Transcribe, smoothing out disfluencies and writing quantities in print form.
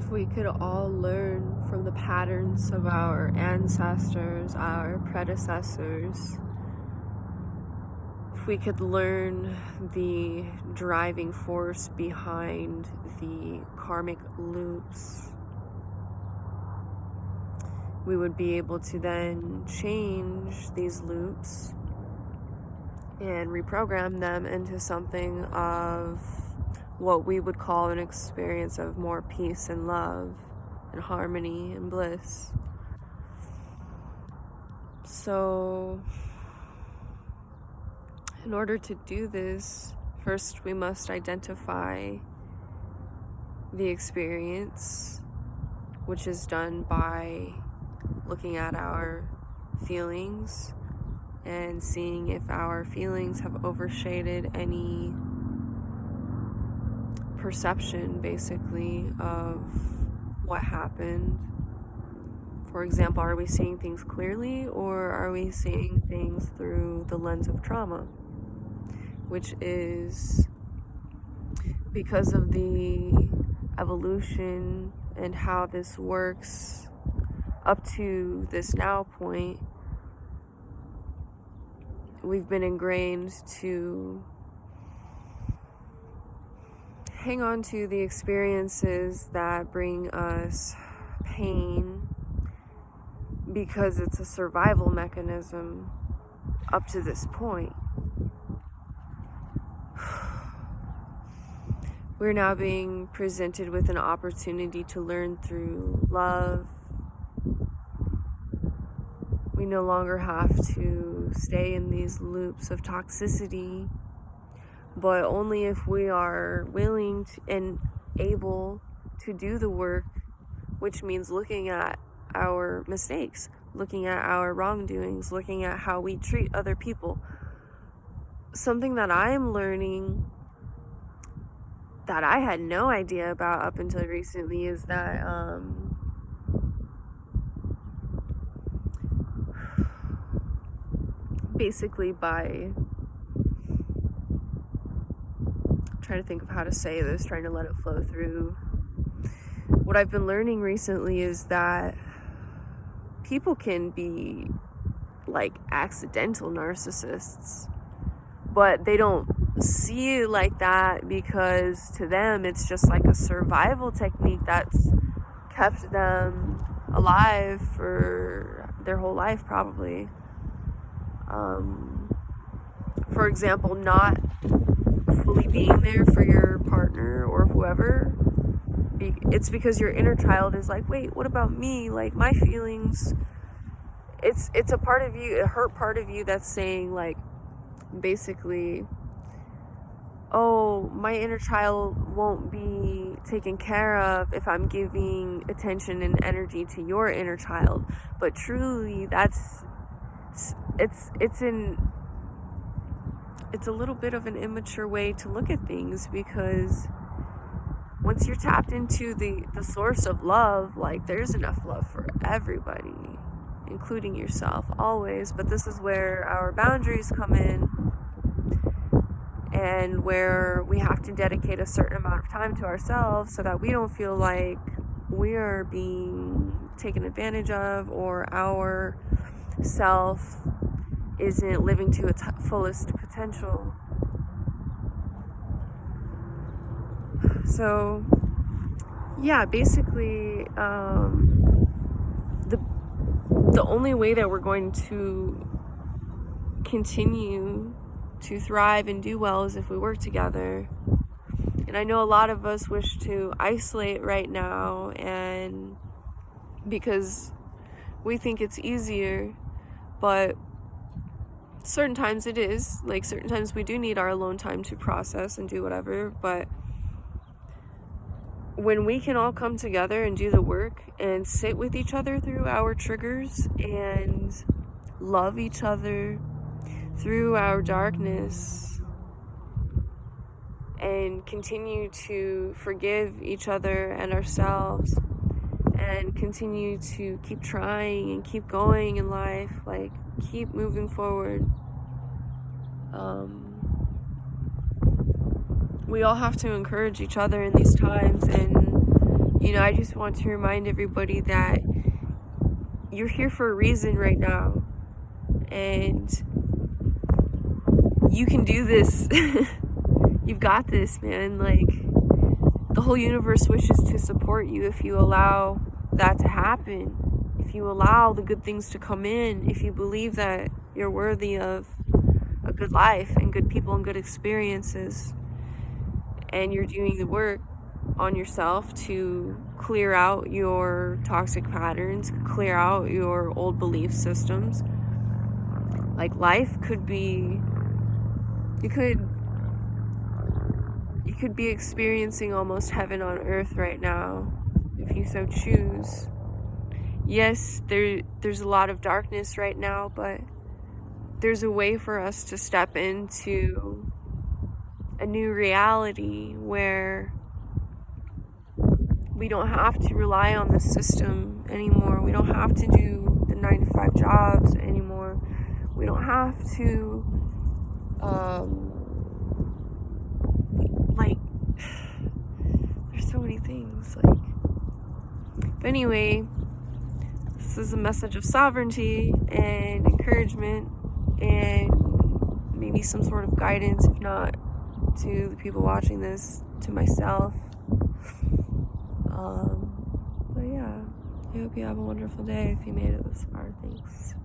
If we could all learn from the patterns of our ancestors, our predecessors, if we could learn the driving force behind the karmic loops, we would be able to then change these loops and reprogram them into something of what we would call an experience of more peace and love and harmony and bliss. So, in order to do this, first we must identify the experience, which is done by looking at our feelings and seeing if our feelings have overshaded any perception, basically, of what happened. For example, are we seeing things clearly, or are we seeing things through the lens of trauma? Which is because of the evolution and how this works up to this now point, we've been ingrained to hang on to the experiences that bring us pain because it's a survival mechanism up to this point. We're now being presented with an opportunity to learn through love. We no longer have to stay in these loops of toxicity, but only if we are willing to, and able to do the work, which means looking at our mistakes, looking at our wrongdoings, looking at how we treat other people. Something that I'm learning that I had no idea about up until recently is that basically by trying to think of how to say this, trying to let it flow through. What I've been learning recently is that people can be like accidental narcissists, but they don't see it like that because to them it's just like a survival technique that's kept them alive for their whole life, probably. For example, not fully being there for your partner or whoever, it's because your inner child is like, wait, what about me? Like, my feelings, it's a part of you, a hurt part of you that's saying, like, basically, oh, my inner child won't be taken care of if I'm giving attention and energy to your inner child. But truly, it's a little bit of an immature way to look at things, because once you're tapped into the source of love, like, there's enough love for everybody, including yourself, always. But this is where our boundaries come in, and where we have to dedicate a certain amount of time to ourselves so that we don't feel like we are being taken advantage of, or our self isn't living to its fullest potential. So, yeah, basically, the only way that we're going to continue to thrive and do well is if we work together. And I know a lot of us wish to isolate right now, and because we think it's easier, but certain times it is. Like, certain times we do need our alone time to process and do whatever, but when we can all come together and do the work and sit with each other through our triggers and love each other through our darkness and continue to forgive each other and ourselves and continue to keep trying and keep going in life, like, keep moving forward. We all have to encourage each other in these times, and you know, I just want to remind everybody that you're here for a reason right now, and you can do this. You've got this, man. Like, the whole universe wishes to support you if you allow that to happen. If you allow the good things to come in, if you believe that you're worthy of a good life and good people and good experiences, and you're doing the work on yourself to clear out your toxic patterns, clear out your old belief systems. Like, life could be, you could be experiencing almost heaven on earth right now if you so choose. Yes, there's a lot of darkness right now, but there's a way for us to step into a new reality where we don't have to rely on the system anymore. We don't have to do the 9-to-5 jobs anymore. We don't have to, like, there's so many things, like, but anyway, this is a message of sovereignty and encouragement and maybe some sort of guidance, if not to the people watching this, to myself. But yeah, I hope you have a wonderful day if you made it this far. Thanks.